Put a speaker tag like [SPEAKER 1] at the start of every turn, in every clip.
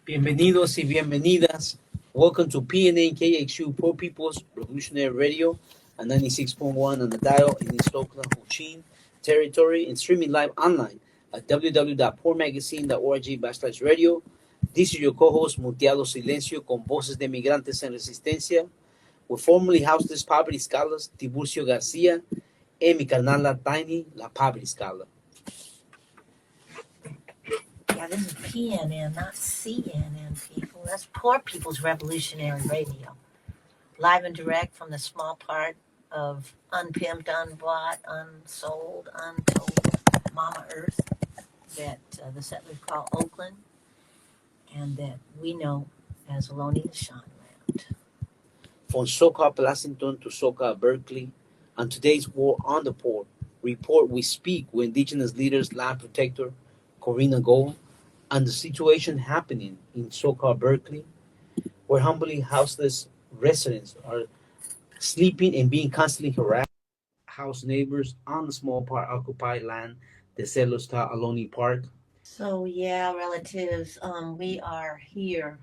[SPEAKER 1] Bienvenidos y bienvenidas. Welcome to PNNKXU Poor People's Revolutionary Radio at 96.1 on the dial in East Oakland, Ho territory and streaming live online at www.poormagazine.org/radio. This is your co-host Muteado Silencio con voces de migrantes en resistencia. We formerly housed this poverty scholars Tiburcio Garcia and mi carnala Tiny, la poverty scholar.
[SPEAKER 2] Yeah, this is PNN, not CNN, people. That's Poor People's Revolutionary Radio. Live and direct from the small part of unpimped, unbought, unsold, untold Mama Earth that the settlers call Oakland and that we know as Ohlone the Sean land.
[SPEAKER 1] From SoCal Pleasanton to SoCal Berkeley, on today's War on the Poor report, we speak with Indigenous leaders, land protector Corina Gold, on the situation happening in SoCal Berkeley, where humbly houseless residents are sleeping and being constantly harassed. House neighbors on the small part occupied land, the settlers call Ohlone Park.
[SPEAKER 2] So yeah, relatives, we are here.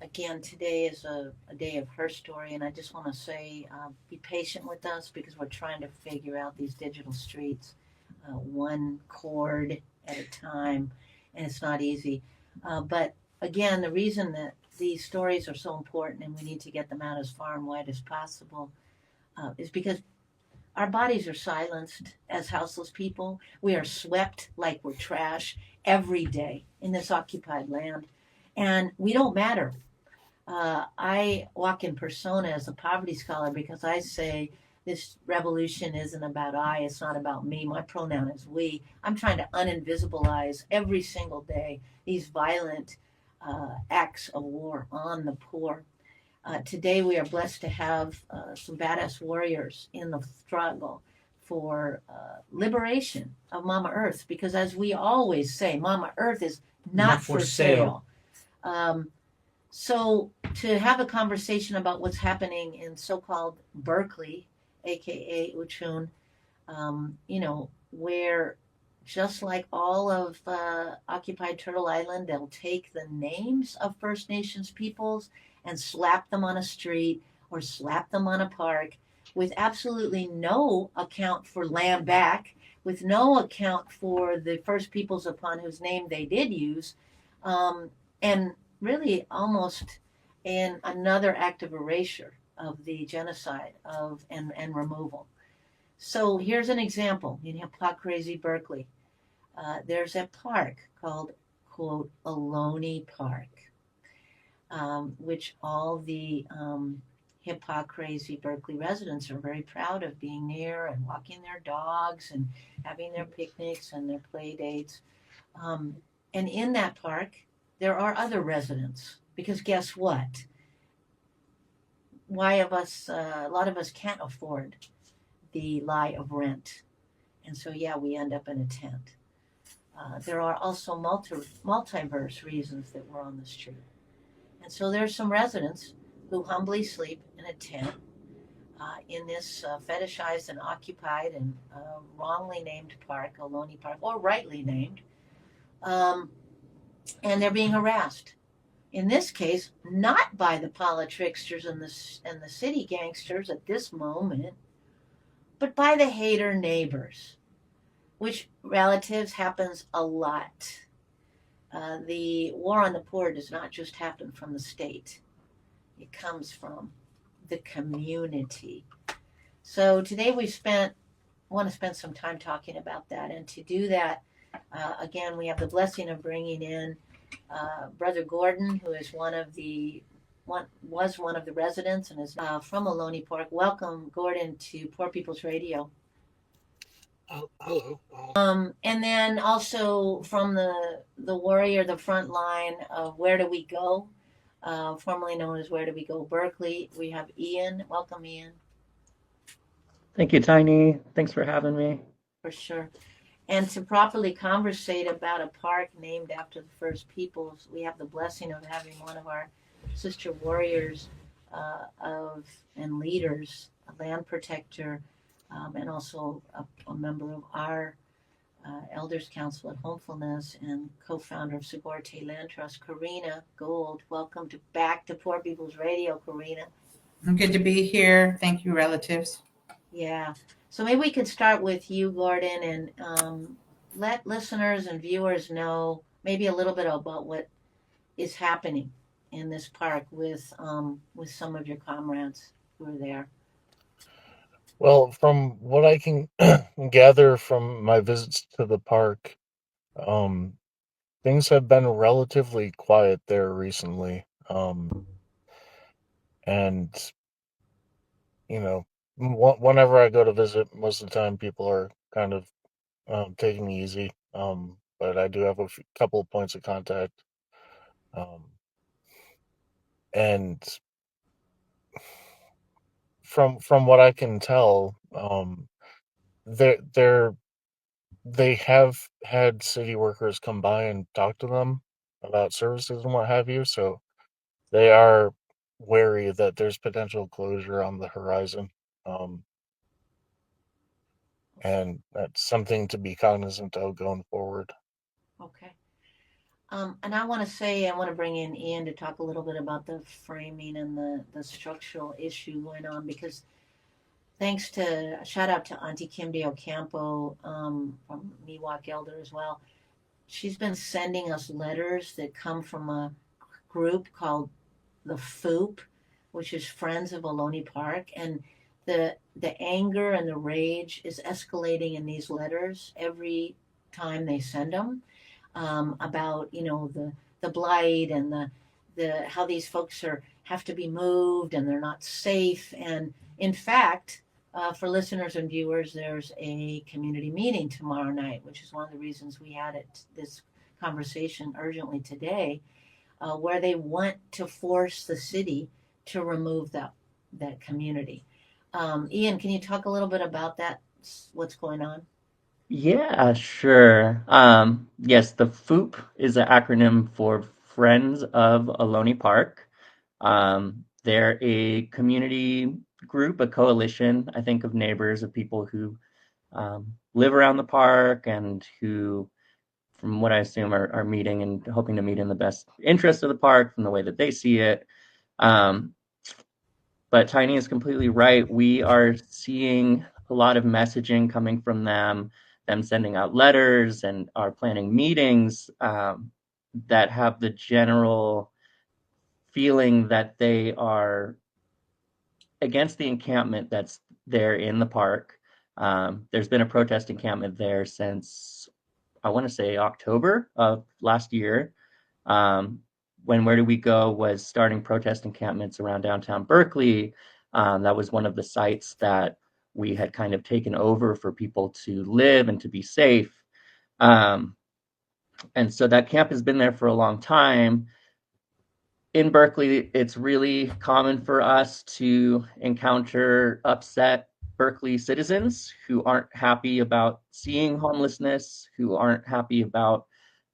[SPEAKER 2] Again, today is a day of her story, and I just want to say be patient with us because we're trying to figure out these digital streets one chord at a time, and it's not easy. But again, the reason that these stories are so important and we need to get them out as far and wide as possible is because our bodies are silenced as houseless people. We are swept like we're trash every day in this occupied land, and we don't matter. I walk in persona as a poverty scholar because I say this revolution isn't about I, it's not about me. My pronoun is we. I'm trying to uninvisibilize every single day these violent acts of war on the poor. Today we are blessed to have some badass warriors in the struggle for liberation of Mama Earth, because as we always say, Mama Earth is not for sale. So to have a conversation about what's happening in so-called Berkeley, aka Uchun, where just like all of occupied Turtle Island, they'll take the names of First Nations peoples and slap them on a street or slap them on a park with absolutely no account for land back, with no account for the first peoples upon whose name they did use, and really almost in another act of erasure of the genocide and removal. So here's an example in Hippocrazy, Berkeley. There's a park called, quote, Ohlone Park, which all the Hippocrazy Berkeley residents are very proud of being near and walking their dogs and having their picnics and their play dates. And in that park, there are other residents, because guess what? A lot of us can't afford the lie of rent. And so, yeah, we end up in a tent. There are also multiverse reasons that we're on the street. And so there's some residents who humbly sleep in a tent in this fetishized and occupied and wrongly named park, Ohlone Park, or rightly named. And they're being harassed. In this case, not by the politricksters and the city gangsters at this moment, but by the hater neighbors, which relatives happens a lot. The war on the poor does not just happen from the state. It comes from the community. So today we want to spend some time talking about that. And to do that, again, we have the blessing of bringing in Brother Gordon, who is was one of the residents and is from Ohlone Park. Welcome, Gordon, to Poor People's Radio.
[SPEAKER 3] Hello.
[SPEAKER 2] And then also from the warrior, the front line of Where Do We Go, formerly known as Where Do We Go Berkeley, we have Ian. Welcome, Ian.
[SPEAKER 4] Thank you, Tiny. Thanks for having me.
[SPEAKER 2] For sure. And to properly conversate about a park named after the first peoples, we have the blessing of having one of our sister warriors and leaders, a land protector, and also a member of our Elders Council at Homefulness and co-founder of Segorte Land Trust, Karina Gold. Welcome back to Poor People's Radio, Karina.
[SPEAKER 3] Good to be here. Thank you, relatives.
[SPEAKER 2] Yeah. So maybe we could start with you, Gordon, and let listeners and viewers know maybe a little bit about what is happening in this park with some of your comrades who are there.
[SPEAKER 5] Well, from what I can gather from my visits to the park, things have been relatively quiet there recently. And, you know, whenever I go to visit, most of the time people are kind of taking it easy. But I do have a couple of points of contact. And from what I can tell, they're they have had city workers come by and talk to them about services and what have you, so they are wary that there's potential closure on the horizon. Um, and that's something to be cognizant of going forward.
[SPEAKER 2] Okay. And I want to bring in Ian to talk a little bit about the framing and the structural issue going on, because thanks to, shout out to Auntie Kim de Ocampo from Miwok Elder as well. She's been sending us letters that come from a group called the FOOP, which is Friends of Ohlone Park. And the anger and the rage is escalating in these letters every time they send them. About the blight and the how these folks have to be moved and they're not safe. And in fact, for listeners and viewers, there's a community meeting tomorrow night, which is one of the reasons we had this conversation urgently today, where they want to force the city to remove that community. Ian, can you talk a little bit about that? What's going on?
[SPEAKER 4] Yeah, sure. Yes, the FOOP is an acronym for Friends of Ohlone Park. They're a community group, a coalition, I think, of neighbors, of people who live around the park and who, from what I assume, are meeting and hoping to meet in the best interest of the park from the way that they see it. But Tiny is completely right. We are seeing a lot of messaging coming from them sending out letters and are planning meetings that have the general feeling that they are against the encampment that's there in the park. There's been a protest encampment there since, I want to say, October of last year. When Where Do We Go was starting protest encampments around downtown Berkeley. That was one of the sites that we had kind of taken over for people to live and to be safe. And so that camp has been there for a long time. In Berkeley, it's really common for us to encounter upset Berkeley citizens who aren't happy about seeing homelessness, who aren't happy about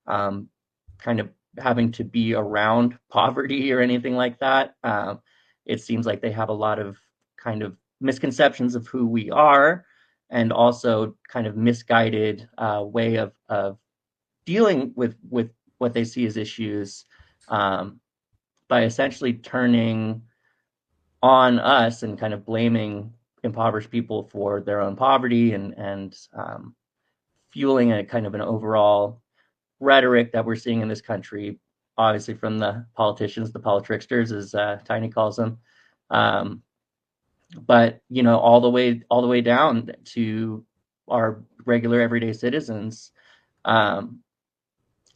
[SPEAKER 4] kind of having to be around poverty or anything like that. It seems like they have a lot of kind of misconceptions of who we are, and also kind of misguided way of dealing with what they see as issues, by essentially turning on us and kind of blaming impoverished people for their own poverty, and fueling a kind of an overall rhetoric that we're seeing in this country, obviously from the politicians, the politricksters, as Tiny calls them, but all the way down to our regular everyday citizens.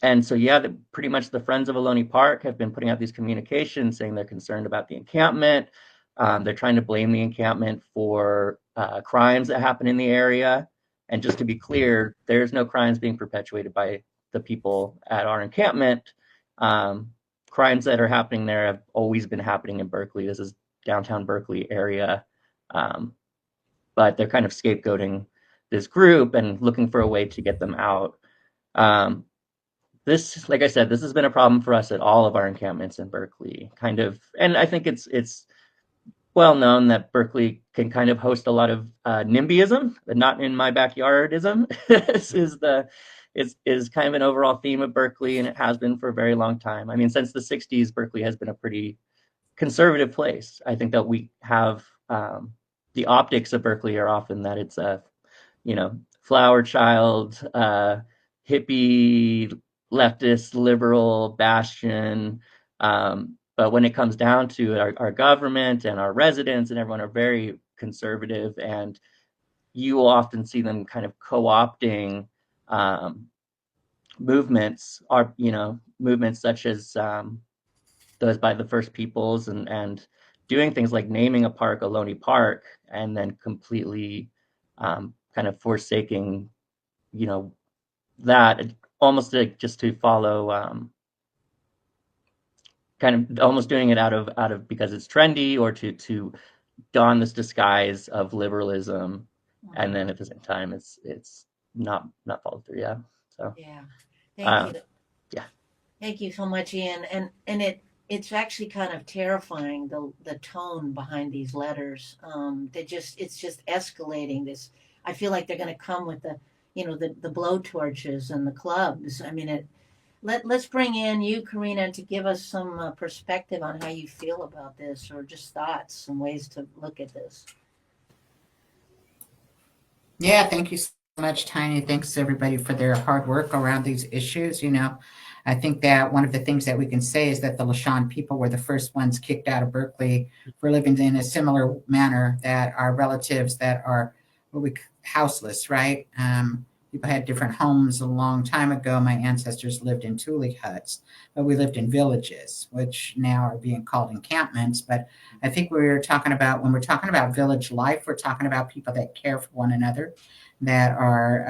[SPEAKER 4] And so, yeah, pretty much the Friends of Ohlone Park have been putting out these communications saying they're concerned about the encampment. They're trying to blame the encampment for crimes that happen in the area. And just to be clear, there's no crimes being perpetuated by the people at our encampment. Crimes that are happening there have always been happening in Berkeley. This is downtown Berkeley area. But they're kind of scapegoating this group and looking for a way to get them out. This, like I said, this has been a problem for us at all of our encampments in Berkeley, kind of, and I think it's well known that Berkeley can kind of host a lot of NIMBYism, the not in my backyardism. This is kind of an overall theme of Berkeley, and it has been for a very long time. I mean, since the 60s, Berkeley has been a pretty conservative place. I think that we have the optics of Berkeley are often that it's a, flower child, hippie, leftist, liberal bastion. But when it comes down to it, our government and our residents and everyone are very conservative, and you will often see them kind of co-opting movements, movements such as those by the First Peoples, and doing things like naming a park Ohlone Park, and then completely kind of forsaking, that almost just to follow, kind of almost doing it out of because it's trendy, or to don this disguise of liberalism, and then at the same time it's not followed through. Yeah. So
[SPEAKER 2] yeah, thank you.
[SPEAKER 4] Yeah.
[SPEAKER 2] Thank you so much, Ian. And it's actually kind of terrifying, the tone behind these letters. It's just escalating. This, I feel like they're going to come with the blowtorches and the clubs. I mean, let's bring in you, Karina, to give us some perspective on how you feel about this, or just thoughts and ways to look at this.
[SPEAKER 3] Yeah, thank you so much, Tiny. Thanks everybody for their hard work around these issues. I think that one of the things that we can say is that the Lashawn people were the first ones kicked out of Berkeley for living in a similar manner that our relatives that are houseless, right? People had different homes a long time ago. My ancestors lived in tule huts, but we lived in villages, which now are being called encampments. But I think when we're talking about village life, we're talking about people that care for one another, that are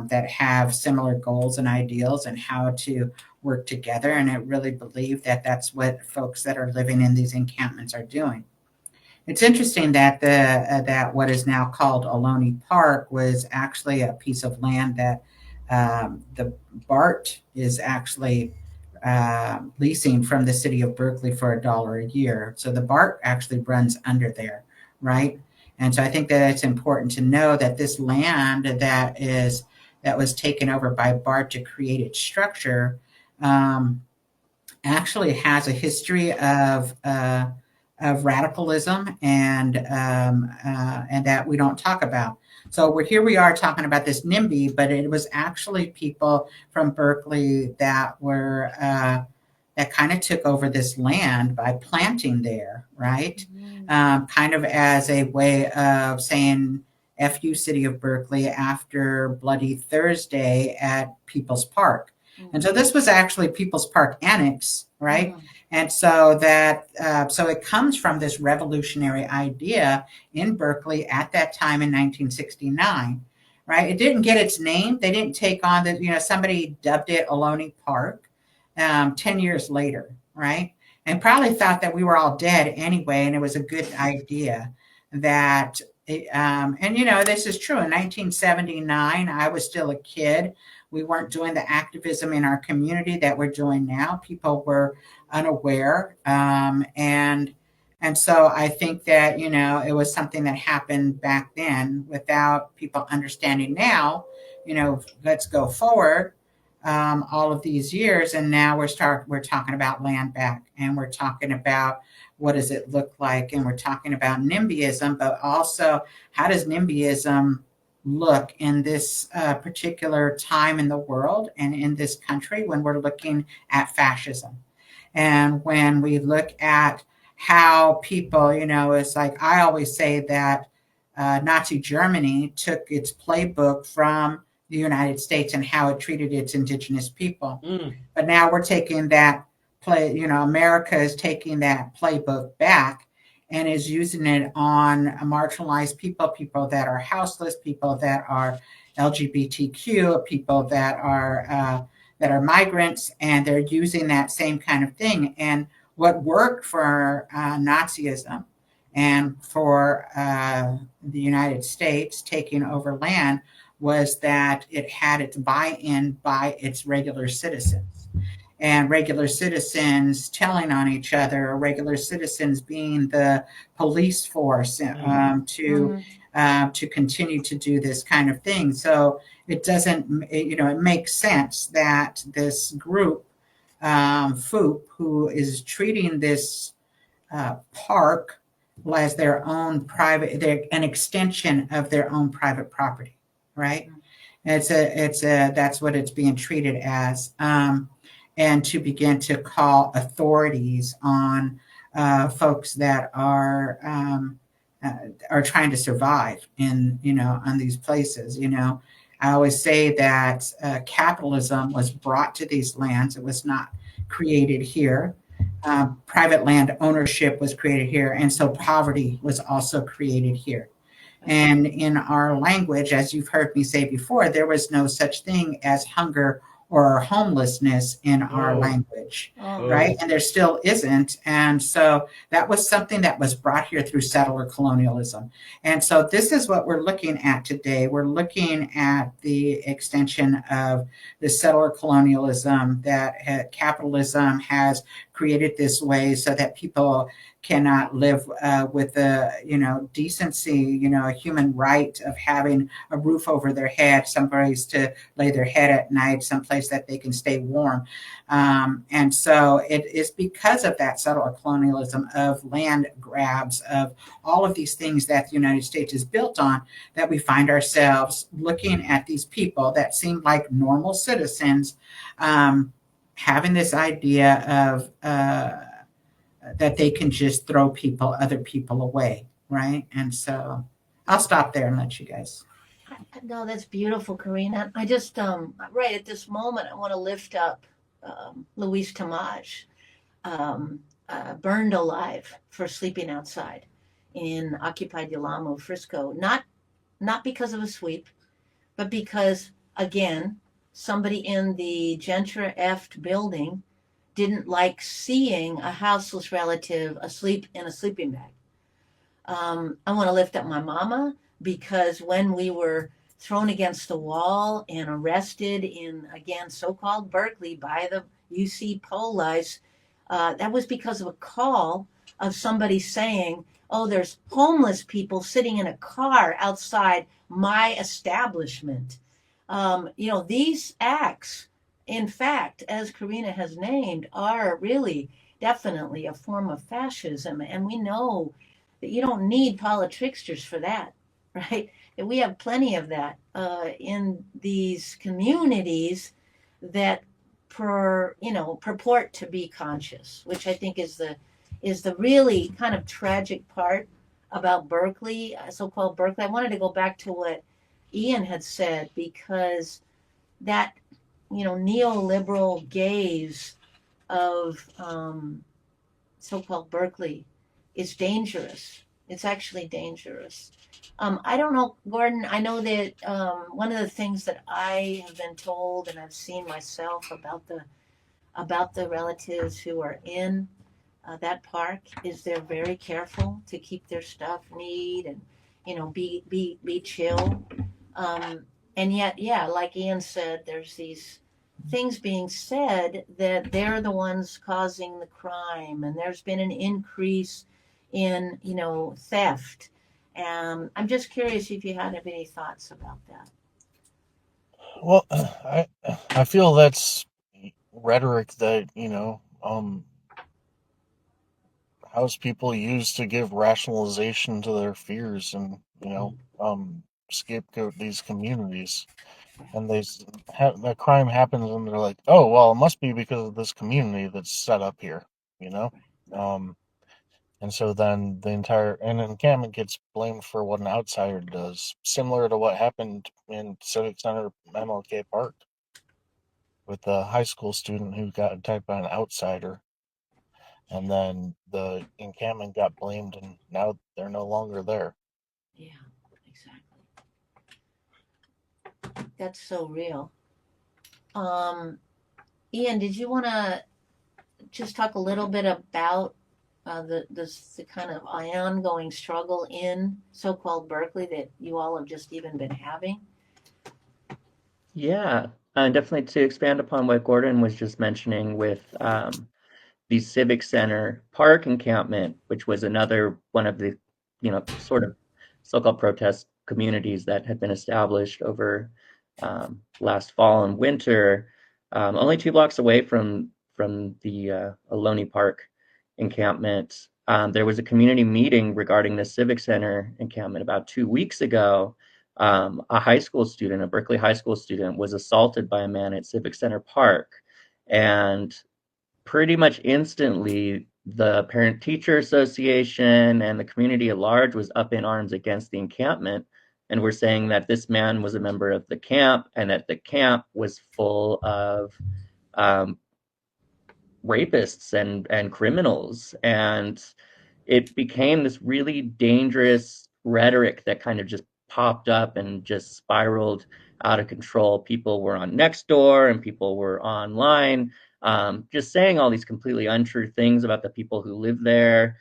[SPEAKER 3] that have similar goals and ideals and how to work together. And I really believe that that's what folks that are living in these encampments are doing. It's interesting that that what is now called Ohlone Park was actually a piece of land that the BART is actually leasing from the city of Berkeley for $1 a year. So the BART actually runs under there, right? And so I think that it's important to know that this land that was taken over by BART to create its structure actually has a history of radicalism and that we don't talk about. So we are talking about this NIMBY, but it was actually people from Berkeley that were that kind of took over this land by planting there, right? Mm-hmm. Kind of as a way of saying "F you, City of Berkeley" after Bloody Thursday at People's Park. And so this was actually People's Park Annex, right? Mm-hmm. And so so it comes from this revolutionary idea in Berkeley at that time in 1969, right? It didn't get its name. They didn't take on somebody dubbed it Ohlone Park 10 years later, right? And probably thought that we were all dead anyway, and it was a good idea that, this is true. In 1979, I was still a kid. We weren't doing the activism in our community that we're doing now. People were unaware. And so I think that, it was something that happened back then without people understanding now, let's go forward all of these years. And now we're talking about land back, and we're talking about what does it look like? And we're talking about NIMBYism, but also how does NIMBYism look in this particular time in the world and in this country when we're looking at fascism. And when we look at how people, it's like I always say that Nazi Germany took its playbook from the United States and how it treated its indigenous people. But now we're taking that America is taking that playbook back and is using it on marginalized people that are houseless, people that are LGBTQ, people that are migrants, and they're using that same kind of thing. And what worked for Nazism and for the United States taking over land was that it had its buy-in by its regular citizens. and regular citizens telling on each other, or regular citizens being the police force to continue to do this kind of thing. So it doesn't, it makes sense that this group, FOOP, who is treating this park as their own private, an extension of their own private property, right? That's what it's being treated as, and to begin to call authorities on folks that are trying to survive on these places. I always say that capitalism was brought to these lands; it was not created here. Private land ownership was created here, and so poverty was also created here. And in our language, as you've heard me say before, there was no such thing as hunger or homelessness in our language, right? And there still isn't. And so that was something that was brought here through settler colonialism. And so this is what we're looking at today. We're looking at the extension of the settler colonialism that capitalism has created this way so that people cannot live with decency, a human right of having a roof over their head, someplace to lay their head at night, someplace that they can stay warm. And so it is because of that settler colonialism of land grabs, of all of these things that the United States is built on, that we find ourselves looking at these people that seem like normal citizens, having this idea of that they can just throw other people away, right? And so I'll stop there and let you guys.
[SPEAKER 2] No, that's beautiful, Karina. I just, right at this moment, I want to lift up Luis Tamaj, burned alive for sleeping outside in occupied Yalamo, Frisco. Not because of a sweep, but because, again, somebody in the Gentra Eft building didn't like seeing a houseless relative asleep in a sleeping bag. I want to lift up my mama, because when we were thrown against the wall and arrested in, again, so-called Berkeley by the UC police, that was because of a call of somebody saying, oh, there's homeless people sitting in a car outside my establishment. These acts, in fact, as Karina has named, are really definitely a form of fascism. And we know that you don't need politricksters for that, right? And we have plenty of that in these communities that purport to be conscious, which I think is the really kind of tragic part about Berkeley, so-called Berkeley. I wanted to go back to what Ian had said, because that neoliberal gaze of so-called Berkeley is dangerous. It's actually dangerous. I don't know, Gordon. I know that one of the things that I have been told, and I've seen myself about the relatives who are in that park, is they're very careful to keep their stuff neat and be chill. And yet, yeah, like Ian said, there's these things being said that they're the ones causing the crime, and there's been an increase in theft. I'm just curious if you had any thoughts about that.
[SPEAKER 5] Well, I feel that's rhetoric that house people use to give rationalization to their fears and scapegoat these communities. And the crime happens, and they're like, "Oh, well, it must be because of this community that's set up here," And so then the entire encampment gets blamed for what an outsider does, similar to what happened in Civic Center MLK Park with the high school student who got attacked by an outsider. And then the encampment got blamed, and now they're no longer there.
[SPEAKER 2] Yeah, exactly. That's so real. Ian, did you want to just talk a little bit about the kind of ongoing struggle in so-called Berkeley that you all have just even been having?
[SPEAKER 4] Yeah. Definitely to expand upon what Gordon was just mentioning with the Civic Center Park encampment, which was another one of the, sort of so-called protest communities that had been established over last fall and winter, only 2 blocks away from the Ohlone Park encampment. There was a community meeting regarding the Civic Center encampment about 2 weeks ago. A high school student, a Berkeley high school student, was assaulted by a man at Civic Center Park, and pretty much instantly, the Parent Teacher Association and the community at large was up in arms against the encampment, and were saying that this man was a member of the camp and that the camp was full of um, rapists and criminals. And it became this really dangerous rhetoric that kind of just popped up and just spiraled out of control. People were on Nextdoor and people were online, just saying all these completely untrue things about the people who live there,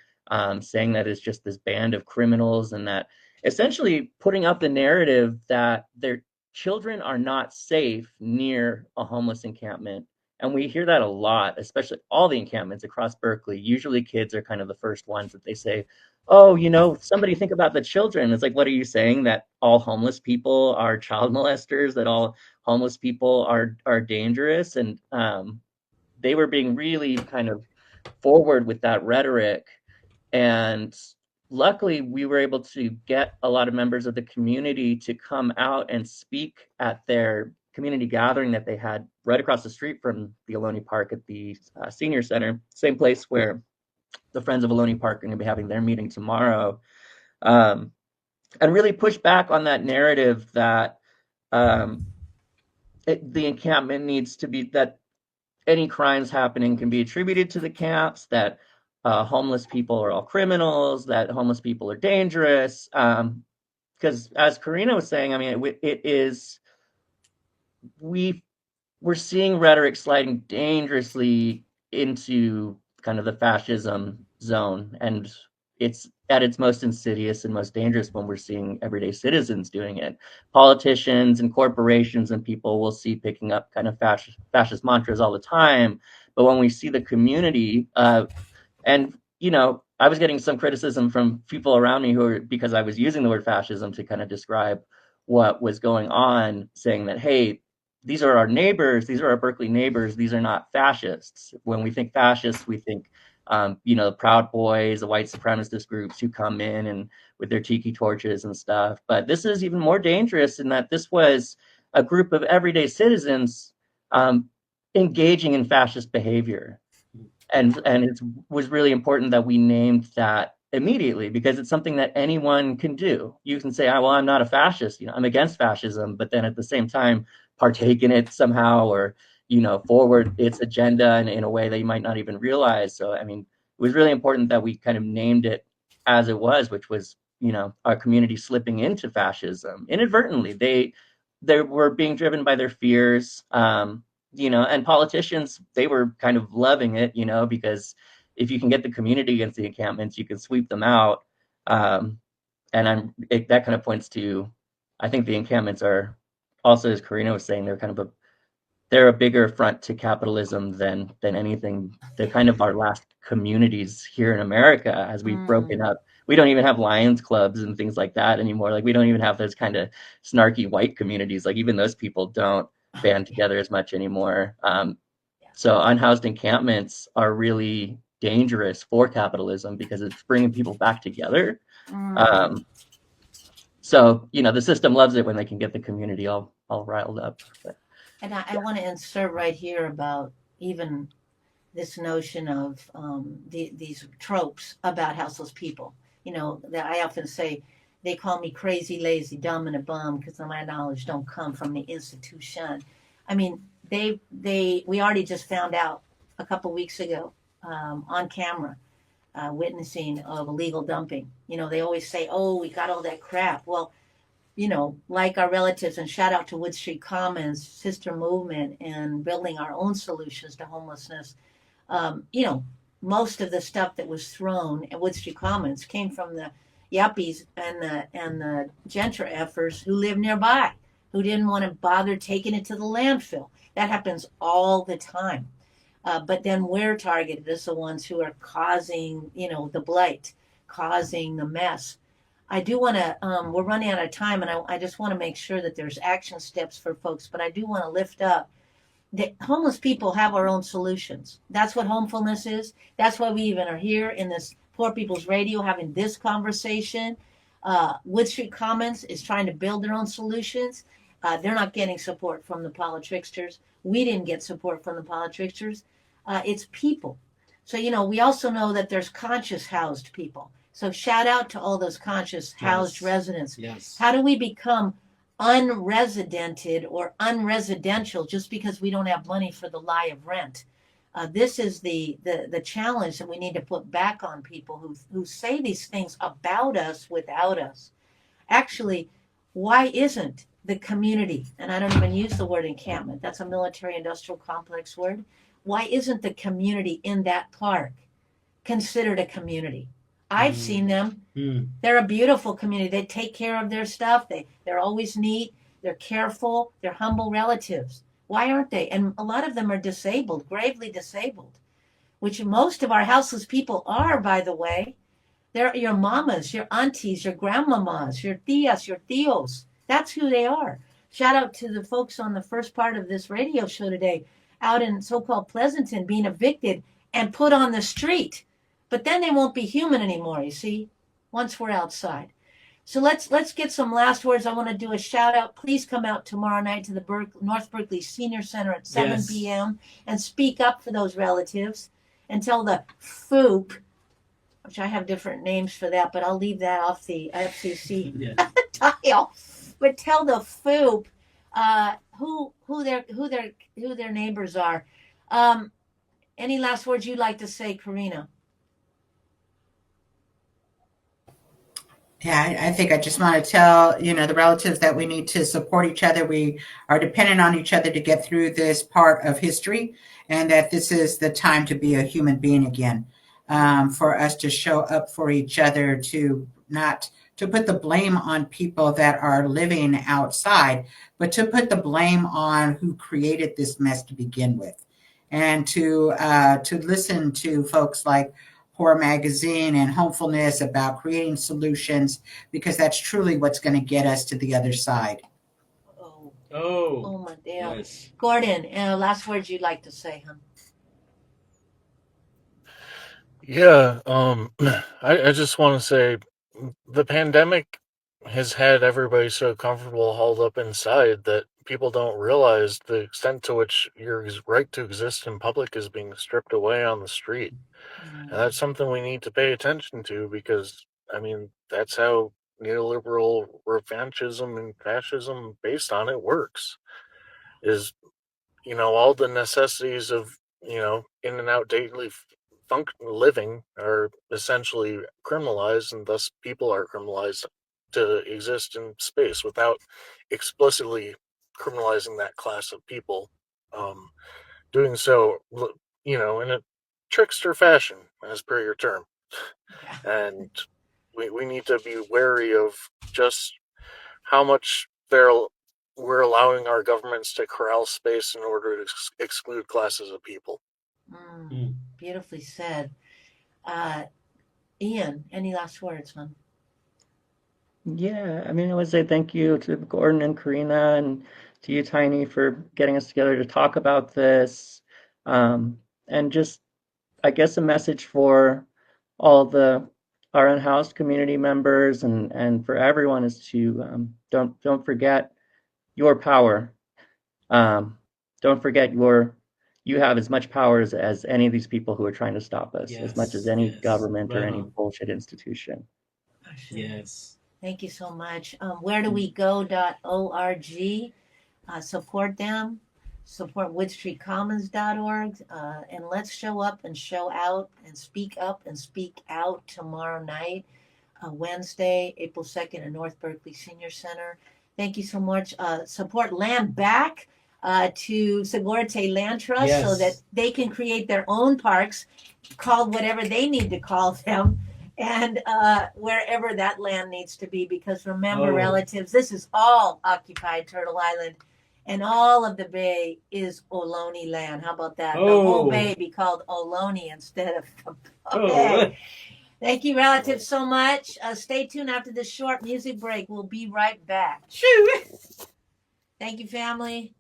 [SPEAKER 4] saying that it's just this band of criminals, and that essentially putting up the narrative that their children are not safe near a homeless encampment. And we hear that a lot, especially all the encampments across Berkeley. Usually kids are kind of the first ones that they say, oh, somebody think about the children. It's like, what are you saying? That all homeless people are child molesters, that all homeless people are dangerous? And they were being really kind of forward with that rhetoric. And luckily, we were able to get a lot of members of the community to come out and speak at their community gathering that they had right across the street from the Ohlone Park at the senior center, same place where the Friends of Ohlone Park are going to be having their meeting tomorrow, and really push back on that narrative that the encampment needs to be, that any crimes happening can be attributed to the camps, that homeless people are all criminals, that homeless people are dangerous. Because as Karina was saying, I mean, we're seeing rhetoric sliding dangerously into kind of the fascism zone, and it's at its most insidious and most dangerous when we're seeing everyday citizens doing it. Politicians and corporations and people will see picking up kind of fascist mantras all the time, but when we see the community, and I was getting some criticism from people around me because I was using the word fascism to kind of describe what was going on, saying that, hey, these are our neighbors, these are our Berkeley neighbors, these are not fascists. When we think fascists, we think, Proud Boys, the white supremacist groups who come in and with their tiki torches and stuff. But this is even more dangerous in that this was a group of everyday citizens engaging in fascist behavior. And it was really important that we named that immediately, because it's something that anyone can do. You can say, well, I'm not a fascist, I'm against fascism, but then at the same time partake in it somehow, or forward its agenda in a way that you might not even realize. So I mean, it was really important that we kind of named it as it was, which was our community slipping into fascism inadvertently. They were being driven by their fears, and politicians, they were kind of loving it, because if you can get the community against the encampments, you can sweep them out. And that kind of points to, I think the encampments are also, as Karina was saying, they're a bigger affront to capitalism than anything. They're kind of our last communities here in America, as we've broken up. We don't even have Lions clubs and things like that anymore. Like, we don't even have those kind of snarky white communities. Like, even those people don't band together as much anymore. So unhoused encampments are really dangerous for capitalism because it's bringing people back together. So the system loves it when they can get the community all riled up. But,
[SPEAKER 2] and I want to insert right here about even this notion of these tropes about houseless people. That I often say, they call me crazy, lazy, dumb, and a bum because my knowledge don't come from the institution. I mean, we already just found out a couple weeks ago on camera, witnessing of illegal dumping. They always say, "Oh, we got all that crap." Well, like our relatives, and shout out to Wood Street Commons, sister movement, and building our own solutions to homelessness. Most of the stuff that was thrown at Wood Street Commons came from the yuppies and the gentrifiers who live nearby, who didn't want to bother taking it to the landfill. That happens all the time. But then we're targeted as the ones who are causing, the blight, causing the mess. I do want to, we're running out of time, and I just want to make sure that there's action steps for folks, but I do want to lift up that homeless people have our own solutions. That's what homefulness is. That's why we even are here in this Poor People's Radio having this conversation. Wood Street Commons is trying to build their own solutions. They're not getting support from the politricksters. We didn't get support from the politricksters. It's people. So, we also know that there's conscious housed people. So shout out to all those conscious housed residents.
[SPEAKER 1] Yes.
[SPEAKER 2] How do we become unresidented or unresidential just because we don't have money for the lie of rent? This is the challenge that we need to put back on people who say these things about us without us. Actually, why isn't the community, and I don't even use the word encampment, that's a military industrial complex word, why isn't the community in that park considered a community? I've seen them. They're a beautiful community. They take care of their stuff. They're always neat. They're careful. They're humble relatives. Why aren't they? And a lot of them are disabled, gravely disabled, which most of our houseless people are, by the way. They're your mamas, your aunties, your grandmamas, your tias, your tios. That's who they are. Shout out to the folks on the first part of this radio show today out in so-called Pleasanton being evicted and put on the street. But then they won't be human anymore, you see, once we're outside. So let's get some last words. I want to do a shout out. Please come out tomorrow night to the North Berkeley Senior Center at 7 p.m. and speak up for those relatives and tell the FOOP, which I have different names for that, but I'll leave that off the FCC tile. But tell the FOOP who their neighbors are. Any last words you'd like to say, Karina?
[SPEAKER 3] Yeah, I think I just want to tell, the relatives that we need to support each other. We are dependent on each other to get through this part of history, and that this is the time to be a human being again, for us to show up for each other, to not to put the blame on people that are living outside, but to put the blame on who created this mess to begin with, and to listen to folks like Poor Magazine and Homefulness about creating solutions, because that's truly what's going to get us to the other side.
[SPEAKER 2] Oh my damn.
[SPEAKER 1] Yes.
[SPEAKER 2] Gordon, last words you'd like to say, huh?
[SPEAKER 5] Yeah, I just want to say the pandemic has had everybody so comfortable hauled up inside that people don't realize the extent to which your right to exist in public is being stripped away on the street. And that's something we need to pay attention to, because, that's how neoliberal revanchism and fascism based on it works. Is, all the necessities of, in and out daily living are essentially criminalized, and thus people are criminalized to exist in space without explicitly criminalizing that class of people. Doing so, in a trickster fashion, as per your term. And we need to be wary of just how much we're allowing our governments to corral space in order to exclude classes of people.
[SPEAKER 2] Beautifully said. Ian, any last words, hon?
[SPEAKER 4] Yeah, I would say thank you to Gordon and Karina, and to you, Tiny, for getting us together to talk about this. And just, I guess, a message for all our unhoused community members and for everyone is to don't forget your power. Don't forget you have as much power as any of these people who are trying to stop us, as much as any government or any bullshit institution.
[SPEAKER 1] Yes.
[SPEAKER 2] Thank you so much. Where do we go.org? Support them. Support woodstreetcommons.org. And let's show up and show out and speak up and speak out tomorrow night, Wednesday, April 2nd, at North Berkeley Senior Center. Thank you so much. Support Land Back to Segurite Land Trust, so that they can create their own parks, called whatever they need to call them, and wherever that land needs to be, because remember,
[SPEAKER 1] Oh.
[SPEAKER 2] relatives, this is all occupied Turtle Island, and all of the bay is Ohlone land. How about that? The whole
[SPEAKER 1] Oh.
[SPEAKER 2] bay be called Ohlone instead of the
[SPEAKER 1] Oh.
[SPEAKER 2] bay. Thank you, relatives, so much. Stay tuned after this short music break. We'll be right back. Thank you, family.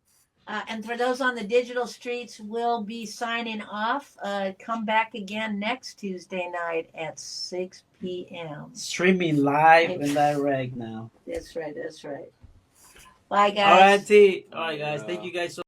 [SPEAKER 2] And for those on the digital streets, we'll be signing off. Come back again next Tuesday night at 6 p.m.
[SPEAKER 1] Streaming live and direct now.
[SPEAKER 2] That's right. That's right. Bye, guys.
[SPEAKER 1] All right, T. All right, guys. Thank you guys so